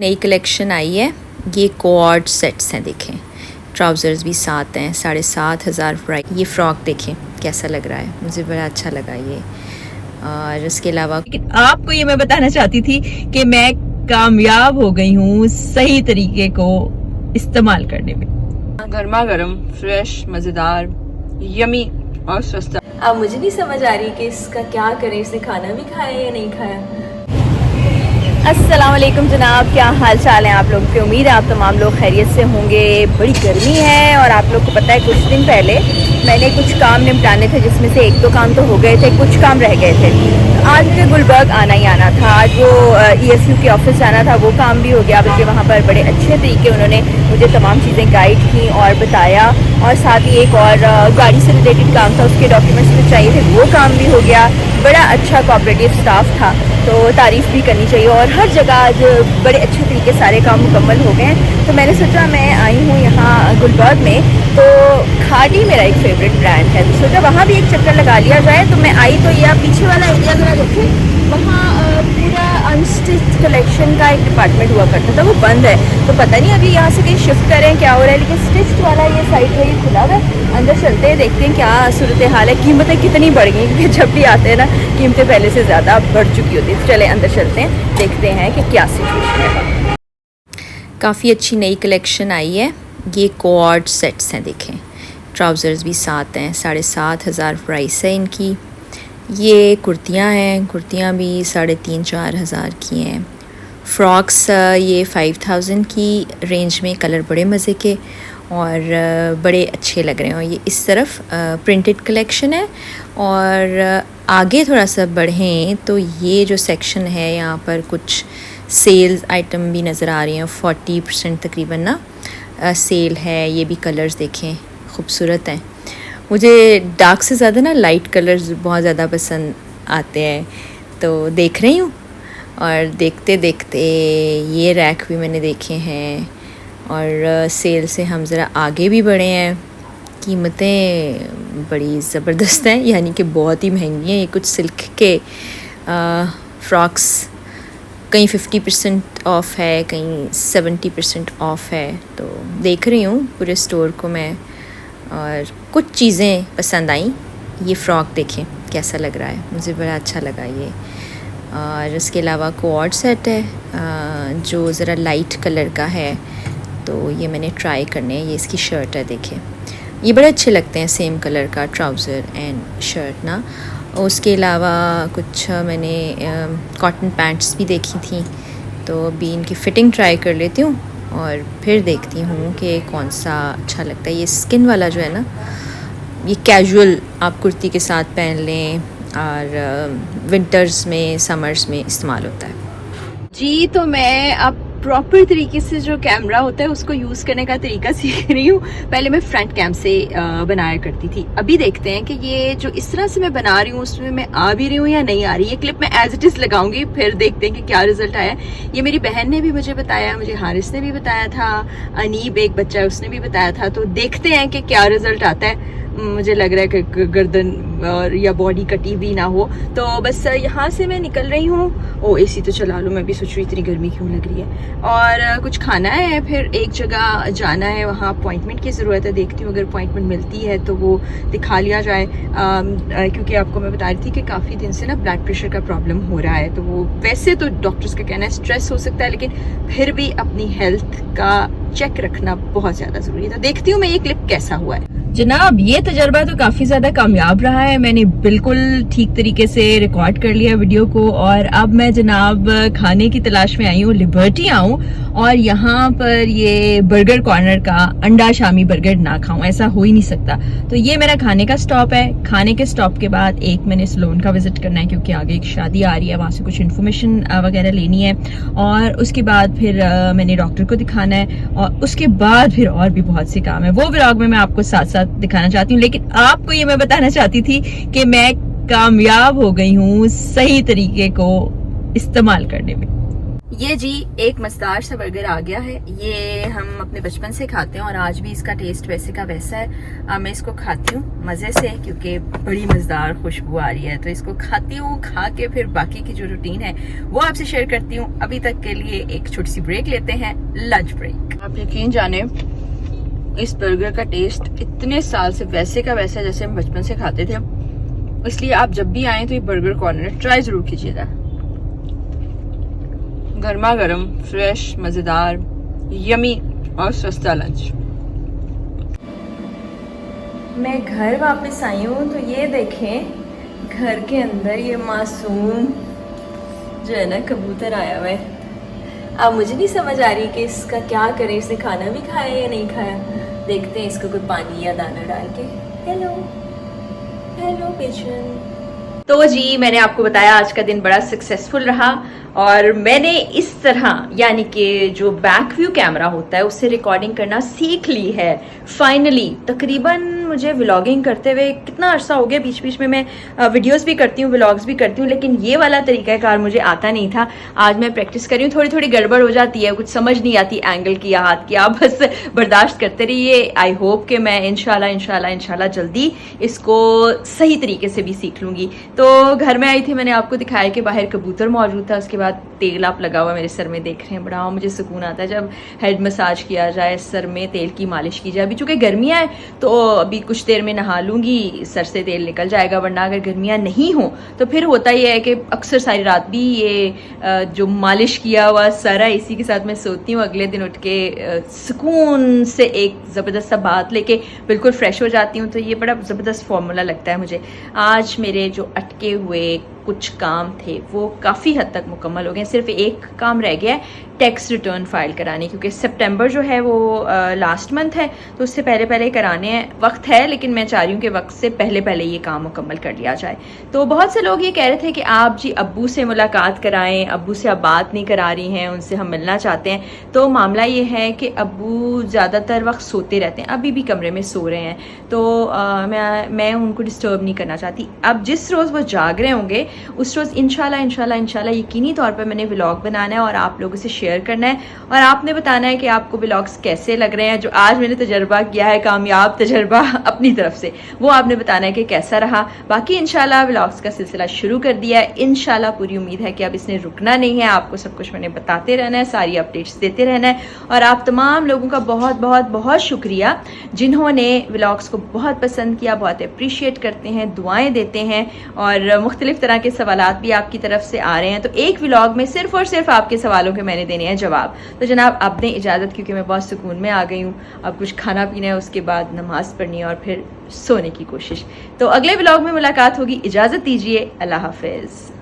नई कलेक्शन आई है। ये कोऑर्ड सेट्स हैं, देखें ट्राउज़र्स भी साथ हैं, 7,500 प्राइस। ये फ़्रॉक देखें कैसा लग रहा है, मुझे बड़ा अच्छा लगा ये। और इसके अलावा आपको ये मैं बताना चाहती थी कि मैं कामयाब हो गई हूँ सही तरीके को इस्तेमाल करने में। गर्मा गर्म, फ्रेश, मज़ेदार, यमी और सस्ता। अब मुझे नहीं समझ आ रही कि इसका क्या करें, इसने खाना भी खाया या नहीं खाया। अस्सलाम वालेकुम जनाब, क्या हाल चाल है आप लोगों की। उम्मीद है आप तमाम लोग खैरियत से होंगे। बड़ी गर्मी है और आप लोग को पता है कुछ दिन पहले मैंने कुछ काम निपटाने थे, जिसमें से एक दो काम तो हो गए थे, कुछ काम रह गए थे। तो आज मुझे गुलबर्ग आना ही आना था। आज वो ESU के ऑफिस जाना था, वो काम भी हो गया। बल्कि वहाँ पर बड़े अच्छे तरीके उन्होंने मुझे तमाम चीज़ें गाइड की और बताया, और साथ ही एक और गाड़ी से रिलेटेड काम था, उसके डॉक्यूमेंट्स जो चाहिए थे वो काम भी हो गया। बड़ा अच्छा कोऑपरेटिव स्टाफ था, तो तारीफ़ भी करनी चाहिए। और हर जगह आज बड़े अच्छे तरीके सारे काम मुकम्मल हो गए हैं। तो मैंने सोचा मैं आई हूँ यहाँ गुलबर्ग में, तो खादी मेरा एक फेवरेट ब्रांड है, तो सोचा वहाँ भी एक चक्कर लगा लिया जाए। तो मैं आई तो ये पीछे वाला एरिया जरा देखें, वहाँ पूरा अनस्टिच कलेक्शन का एक डिपार्टमेंट हुआ करता था, वो बंद है। तो पता नहीं अभी यहाँ से कहीं शिफ्ट करें क्या हो रहा है, लेकिन स्टिच्ड वाला ये साइड है, ये खुला हुआ है। अंदर चलते हैं, देखते हैं क्या सूरत हाल है। कीमतें कितनी बढ़ गई, क्योंकि जब भी आते हैं ना कीमतें पहले से ज़्यादा बढ़ चुकी होती है। तो चले अंदर चलते हैं, देखते हैं कि क्या सिचुएशन है। काफ़ी अच्छी नई कलेक्शन आई है। ये कोऑर्ड सेट्स हैं, देखें ट्राउज़र्स भी साथ हैं, 7,500 प्राइस है इनकी। ये कुर्तियाँ हैं, कुर्तियाँ भी 3,500-4,000 की हैं। फ़्रॉक्स ये 5,000 की रेंज में, कलर बड़े मज़े के और बड़े अच्छे लग रहे हैं। और ये इस तरफ प्रिंटेड कलेक्शन है। और आगे थोड़ा सा बढ़ें तो ये जो सेक्शन है, यहाँ पर कुछ सेल्स आइटम भी नज़र आ रही हैं। 40% तकरीबन ना सेल है। ये भी कलर्स देखें खूबसूरत हैं। मुझे डार्क से ज़्यादा ना लाइट कलर्स बहुत ज़्यादा पसंद आते हैं, तो देख रही हूँ। और देखते देखते ये रैक भी मैंने देखे हैं। और सेल से हम ज़रा आगे भी बढ़े हैं। कीमतें बड़ी ज़बरदस्त हैं, यानी कि बहुत ही महंगी हैं। ये कुछ सिल्क के फ़्रॉक्स कहीं 50% ऑफ़ है, कहीं 70% ऑफ़ है। तो देख रही हूँ पूरे स्टोर को मैं, और कुछ चीज़ें पसंद आई। ये फ़्रॉक देखें कैसा लग रहा है, मुझे बड़ा अच्छा लगा ये। और इसके अलावा कोऑर्ड सेट है जो ज़रा लाइट कलर का है, तो ये मैंने ट्राई करने हैं। ये इसकी शर्ट है, देखें ये बड़े अच्छे लगते हैं, सेम कलर का ट्राउज़र एंड शर्ट ना। उसके अलावा कुछ मैंने कॉटन पैंट्स भी देखी थी, तो अभी इनकी फ़िटिंग ट्राई कर लेती हूँ और फिर देखती हूँ कि कौन सा अच्छा लगता है। ये स्किन वाला जो है ना, ये कैजुअल आप कुर्ती के साथ पहन लें, और विंटर्स में, समर्स में इस्तेमाल होता है जी। तो मैं अब प्रॉपर तरीके से जो कैमरा होता है उसको यूज़ करने का तरीका सीख रही हूँ। पहले मैं फ्रंट कैम से बनाया करती थी। अभी देखते हैं कि ये जो इस तरह से मैं बना रही हूँ उसमें मैं आ भी रही हूँ या नहीं आ रही। ये क्लिप मैं एज इट इज़ लगाऊंगी, फिर देखते हैं कि क्या रिजल्ट आया। ये मेरी बहन ने भी मुझे बताया, मुझे हारिस ने भी बताया था, अनीब एक बच्चा है उसने भी बताया था। तो देखते हैं कि क्या रिजल्ट आता है। मुझे लग रहा है कि गर्दन और या बॉडी कटी हुई ना हो। तो बस यहाँ से मैं निकल रही हूँ। ओ AC तो चला लूँ, मैं भी सोच रही इतनी गर्मी क्यों लग रही है। और कुछ खाना है, फिर एक जगह जाना है, वहाँ अपॉइंटमेंट की ज़रूरत है। देखती हूँ अगर अपॉइंटमेंट मिलती है तो वो दिखा लिया जाए। क्योंकि आपको मैं बता रही थी कि काफ़ी दिन से ना ब्लड प्रेशर का प्रॉब्लम हो रहा है। तो वो वैसे तो डॉक्टर्स का कहना है स्ट्रेस हो सकता है, लेकिन फिर भी अपनी हेल्थ का चेक रखना बहुत ज़्यादा ज़रूरी है। तो देखती हूँ मैं ये क्लिप कैसा हुआ है। जनाब ये तजर्बा तो काफ़ी ज़्यादा कामयाब रहा है। मैंने बिल्कुल ठीक तरीके से रिकॉर्ड कर लिया वीडियो को, और अब मैं जनाब खाने की तलाश में आई हूँ। लिबर्टी आऊँ और यहाँ पर ये बर्गर कॉर्नर का अंडा शामी बर्गर ना खाऊं, ऐसा हो ही नहीं सकता। तो ये मेरा खाने का स्टॉप है। खाने के स्टॉप के बाद एक मैंने सलून का विजिट करना है, क्योंकि आगे एक शादी आ रही है, वहाँ से कुछ इन्फॉर्मेशन वगैरह लेनी है। और उसके बाद फिर मैंने डॉक्टर को दिखाना है, और उसके बाद फिर और भी बहुत से काम है। वो व्लॉग में मैं आपको साथ साथ दिखाना चाहती हूँ। लेकिन आपको ये मैं बताना चाहती थी कि मैं कामयाब हो गई हूँ सही तरीके को इस्तेमाल करने में। ये जी एक मजेदार सा बर्गर आ गया है। ये हम अपने बचपन से खाते हैं और आज भी इसका टेस्ट वैसे का वैसा है। मैं इसको खाती हूँ मज़े से क्योंकि बड़ी मज़ेदार खुशबू आ रही है, तो इसको खाती हूँ। खा के फिर बाकी की जो रूटीन है वो आपसे शेयर करती हूँ। अभी तक के लिए एक छोटी सी ब्रेक लेते हैं, लंच ब्रेक। आप यकीन जाने इस बर्गर का टेस्ट इतने साल से वैसे का वैसा जैसे हम बचपन से खाते थे, इसलिए आप जब भी आए तो ये बर्गर कॉर्नर ट्राई जरूर कीजिएगा। गर्मा गर्म, फ्रेश, मजेदार, यमी और सस्ता लंच। मैं घर वापस आई हूँ तो ये देखें घर के अंदर ये मासूम जो है ना कबूतर आया हुआ है। अब मुझे नहीं समझ आ रही कि इसका क्या करें, इसने खाना भी खाया या नहीं खाया। देखते हैं इसको कोई पानी या दाना डाल के। Hello hello pigeon. तो जी मैंने आपको बताया आज का दिन बड़ा सक्सेसफुल रहा और मैंने इस तरह यानी कि जो बैक व्यू कैमरा होता है उससे रिकॉर्डिंग करना सीख ली है फाइनली। तकरीबन मुझे व्लॉगिंग करते हुए कितना अरसा हो गया, बीच बीच में मैं वीडियोस भी करती हूँ, व्लॉग्स भी करती हूँ, लेकिन ये वाला तरीक़ाकार मुझे आता नहीं था। आज मैं प्रैक्टिस कर रही हूँ। थोड़ी थोड़ी गड़बड़ हो जाती है, कुछ समझ नहीं आती एंगल की या हाथ की, आप बस बर्दाश्त करते रहिए। आई होप कि मैं इंशाल्लाह जल्दी इसको सही तरीके से भी सीख लूँगी। तो घर में आई थी, मैंने आपको दिखाया कि बाहर कबूतर मौजूद था, उसके बाद तेल आप लगा हुआ मेरे सर में देख रहे हैं। बड़ा मुझे सुकून आता है जब हेड मसाज किया जाए, सर में तेल की मालिश की जाए। अभी चूँकि गर्मियाँ हैं तो अभी कुछ देर में नहा लूँगी, सर से तेल निकल जाएगा, वरना अगर गर्मियाँ नहीं हो तो फिर होता ही है कि अक्सर सारी रात भी ये जो मालिश किया हुआ सर है इसी के साथ मैं सोती हूँ। अगले दिन उठ के सुकून से एक ज़बरदस्त सा बात लेके बिल्कुल फ्रेश हो जाती हूँ। तो ये बड़ा ज़बरदस्त फार्मूला लगता है मुझे। आज मेरे जो अटके हुए कुछ काम थे वो काफ़ी हद तक मुकम्मल हो गए। सिर्फ एक काम रह गया है, टैक्स रिटर्न फाइल कराने, क्योंकि सितंबर जो है वो लास्ट मंथ है तो उससे पहले कराने हैं। वक्त है लेकिन मैं चाह रही हूँ कि वक्त से पहले ये काम मुकम्मल कर लिया जाए। तो बहुत से लोग ये कह रहे थे कि आप जी अब्बू से मुलाकात कराएं, अब्बू से आप बात नहीं करा रही हैं, उनसे हम मिलना चाहते हैं। तो मामला ये है कि अब्बू ज़्यादातर वक्त सोते रहते हैं, अभी भी कमरे में सो रहे हैं, तो मैं उनको डिस्टर्ब नहीं करना चाहती। अब जिस रोज़ वो जाग रहे होंगे उस रोज़ इंशाल्लाह यकीनी तौर पर मैंने व्लॉग बनाना है और आप लोगों से शेयर करना है और आपने बताना है कि आपको व्लॉग्स कैसे लग रहे हैं। जो आज मैंने तजर्बा किया है, कामयाब तजर्बा अपनी तरफ से, वो आपने बताना है कि कैसा रहा। बाकी इंशाल्लाह व्लॉग्स का सिलसिला शुरू कर दिया है। इंशाल्लाह पूरी उम्मीद है कि अब इसने रुकना नहीं है, आपको सब कुछ मैंने बताते रहना है, सारी अपडेट्स देते रहना है। और आप तमाम लोगों का बहुत बहुत बहुत शुक्रिया जिन्होंने व्लॉग्स को बहुत पसंद किया, बहुत अप्रिशिएट करते हैं, दुआएं देते हैं और मुख्तलिफ तरह के सवालात भी आपकी तरफ से आ रहे हैं। तो एक व्लॉग में सिर्फ और सिर्फ आपके सवालों के मैंने देने हैं जवाब। तो जनाब अब दें इजाज़त, क्योंकि मैं बहुत सुकून में आ गई हूँ। अब कुछ खाना पीना है, उसके बाद नमाज़ पढ़नी है और फिर सोने की कोशिश। तो अगले व्लॉग में मुलाकात होगी। इजाज़त दीजिए, अल्लाह हाफ़िज़।